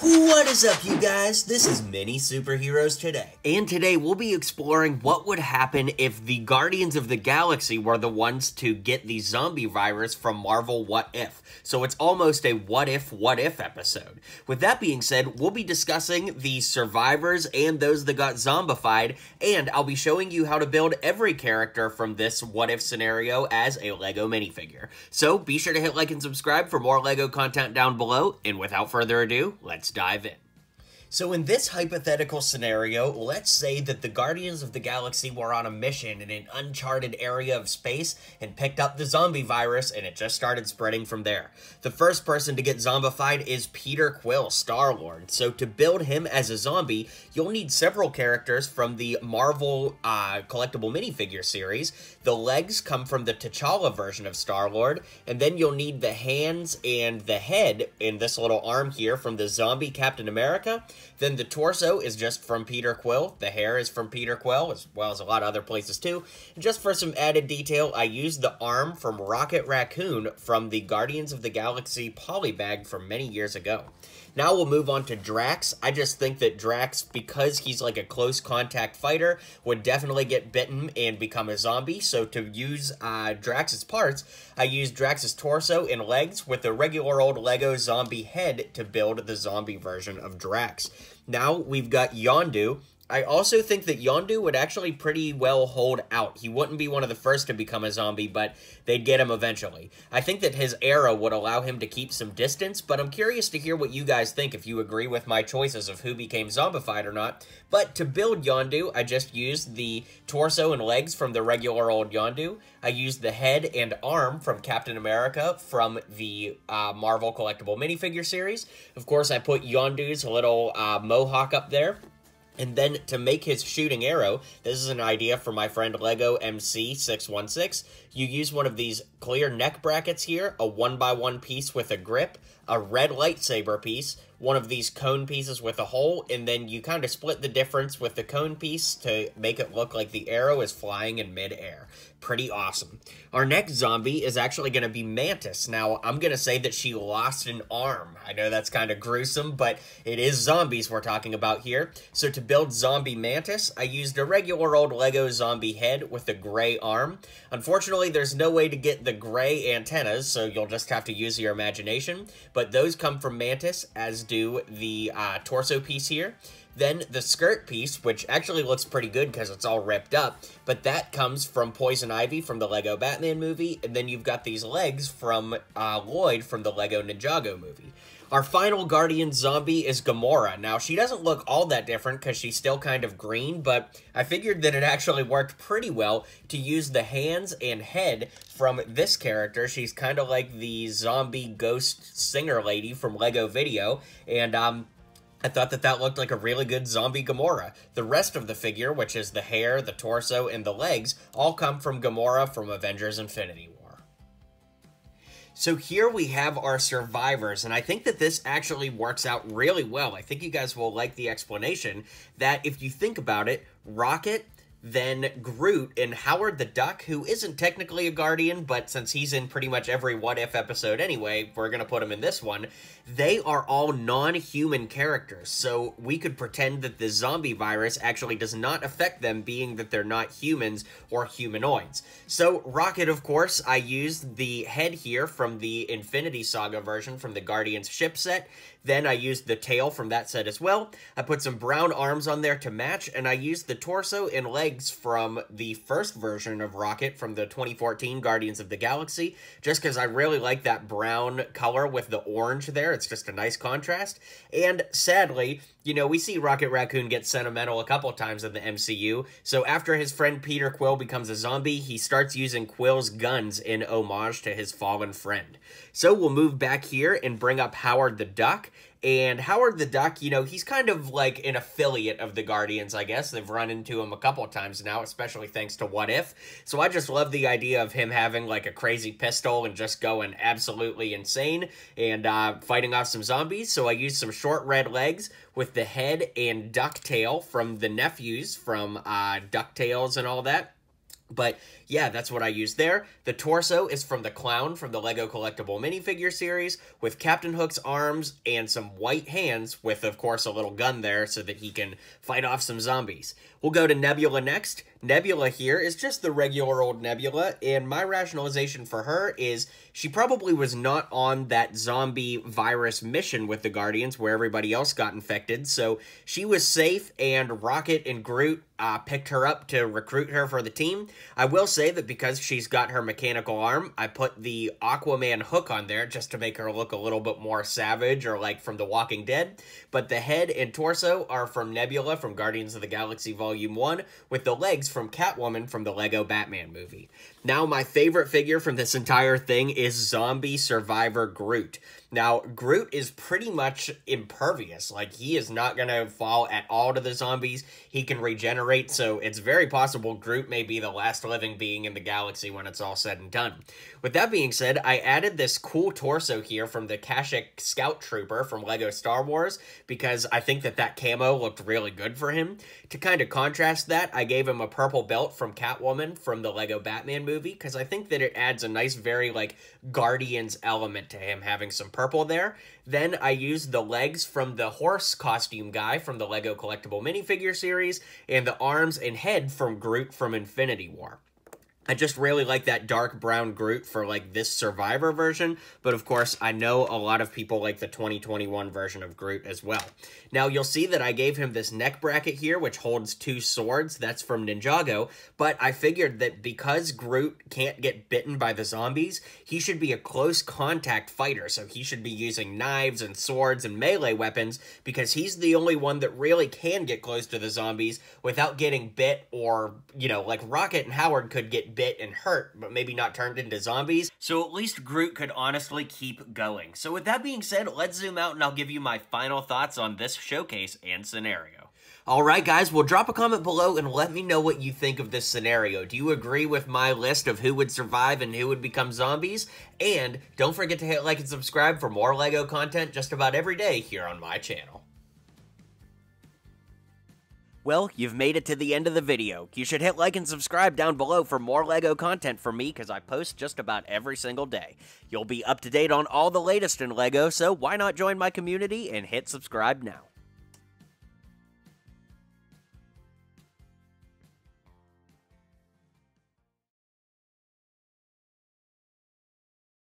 What is up, you guys? This is MiniSuperHeroes Today. And today we'll be exploring what would happen if the Guardians of the Galaxy were the ones to get the zombie virus from Marvel What If. So it's almost a what if episode. With that being said, we'll be discussing the survivors and those that got zombified, and I'll be showing you how to build every character from this what if scenario as a LEGO minifigure. So be sure to hit like and subscribe for more LEGO content down below, and without further ado, let's dive in. So in this hypothetical scenario, let's say that the Guardians of the Galaxy were on a mission in an uncharted area of space and picked up the zombie virus, and it just started spreading from there. The first person to get zombified is Peter Quill, Starlord. So to build him as a zombie, you'll need several characters from the Marvel collectible minifigure series. The legs come from the T'Challa version of Starlord, and then you'll need the hands and the head in this little arm here from the zombie Captain America. Then the torso is just from Peter Quill. The hair is from Peter Quill, as well as a lot of other places too. And just for some added detail, I used the arm from Rocket Raccoon from the Guardians of the Galaxy polybag from many years ago. Now we'll move on to Drax. I just think that Drax, because he's like a close contact fighter, would definitely get bitten and become a zombie. So to use Drax's parts, I used Drax's torso and legs with a regular old Lego zombie head to build the zombie version of Drax. Now we've got Yondu. I also think that Yondu would actually pretty well hold out. He wouldn't be one of the first to become a zombie, but they'd get him eventually. I think that his arrow would allow him to keep some distance, but I'm curious to hear what you guys think, if you agree with my choices of who became zombified or not. But to build Yondu, I just used the torso and legs from the regular old Yondu. I used the head and arm from Captain America from the Marvel collectible minifigure series. Of course, I put Yondu's little mohawk up there. And then to make his shooting arrow, this is an idea from my friend Lego MC616. You use one of these clear neck brackets here, a 1x1 piece with a grip, a red lightsaber piece, one of these cone pieces with a hole, and then you kind of split the difference with the cone piece to make it look like the arrow is flying in midair. Pretty awesome. Our next zombie is actually going to be Mantis. Now, I'm going to say that she lost an arm. I know that's kind of gruesome, but it is zombies we're talking about here. So to build zombie Mantis, I used a regular old Lego zombie head with a gray arm. Unfortunately, there's no way to get the gray antennas, so you'll just have to use your imagination. But those come from Mantis, as do the torso piece here. Then the skirt piece, which actually looks pretty good because it's all ripped up, but that comes from Poison Ivy from the Lego Batman movie, and then you've got these legs from Lloyd from the Lego Ninjago movie. Our final Guardian zombie is Gamora. Now, she doesn't look all that different because she's still kind of green, but I figured that it actually worked pretty well to use the hands and head from this character. She's kind of like the zombie ghost singer lady from Lego Video, and I thought that that looked like a really good zombie Gamora. The rest of the figure, which is the hair, the torso, and the legs, all come from Gamora from Avengers Infinity War. So here we have our survivors, and I think that this actually works out really well. I think you guys will like the explanation that if you think about it, Rocket, then Groot, and Howard the Duck, who isn't technically a Guardian, but since he's in pretty much every What If episode anyway, we're going to put him in this one, they are all non-human characters, so we could pretend that the zombie virus actually does not affect them, being that they're not humans or humanoids. So Rocket, of course, I used the head here from the Infinity Saga version from the Guardians ship set. Then I used the tail from that set as well. I put some brown arms on there to match, and I used the torso and legs from the first version of Rocket from the 2014 Guardians of the Galaxy, just because I really like that brown color with the orange there. It's just a nice contrast. And sadly, you know, we see Rocket Raccoon get sentimental a couple times in the MCU, so after his friend Peter Quill becomes a zombie, he starts using Quill's guns in homage to his fallen friend. So we'll move back here and bring up Howard the Duck. And Howard the Duck, you know, he's kind of like an affiliate of the Guardians, I guess. They've run into him a couple times now, especially thanks to What If. So I just love the idea of him having like a crazy pistol and just going absolutely insane and fighting off some zombies. So I used some short red legs with the head and duck tail from the nephews from DuckTales and all that. But yeah, that's what I used there. The torso is from the clown from the Lego Collectible Minifigure series with Captain Hook's arms and some white hands with, of course, a little gun there so that he can fight off some zombies. We'll go to Nebula next. Nebula here is just the regular old Nebula, and my rationalization for her is she probably was not on that zombie virus mission with the Guardians where everybody else got infected, so she was safe, and Rocket and Groot picked her up to recruit her for the team. I will say that because she's got her mechanical arm, I put the Aquaman hook on there just to make her look a little bit more savage or like from The Walking Dead, but the head and torso are from Nebula from Guardians of the Galaxy Volume 1, with the legs from Catwoman from the Lego Batman movie. Now, my favorite figure from this entire thing is Zombie Survivor Groot. Now, Groot is pretty much impervious. Like, he is not going to fall at all to the zombies. He can regenerate, so it's very possible Groot may be the last living being in the galaxy when it's all said and done. With that being said, I added this cool torso here from the Kashyyyk Scout Trooper from Lego Star Wars because I think that that camo looked really good for him. To kind of contrast that, I gave him a purple belt from Catwoman from the Lego Batman movie because I think that it adds a nice, very, like, Guardians element to him having some purple there. Then I used the legs from the horse costume guy from the Lego Collectible Minifigure series and the arms and head from Groot from Infinity War. I just really like that dark brown Groot for, like, this Survivor version, but of course, I know a lot of people like the 2021 version of Groot as well. Now, you'll see that I gave him this neck bracket here, which holds 2 swords. That's from Ninjago, but I figured that because Groot can't get bitten by the zombies, he should be a close contact fighter, so he should be using knives and swords and melee weapons, because he's the only one that really can get close to the zombies without getting bit or, you know, like Rocket and Howard could get bit and hurt, but maybe not turned into zombies. So at least Groot could honestly keep going. So with that being said, let's zoom out and I'll give you my final thoughts on this showcase and scenario. Alright guys, well drop a comment below and let me know what you think of this scenario. Do you agree with my list of who would survive and who would become zombies? And don't forget to hit like and subscribe for more LEGO content just about every day here on my channel. Well, you've made it to the end of the video. You should hit like and subscribe down below for more LEGO content from me because I post just about every single day. You'll be up to date on all the latest in LEGO, so why not join my community and hit subscribe now.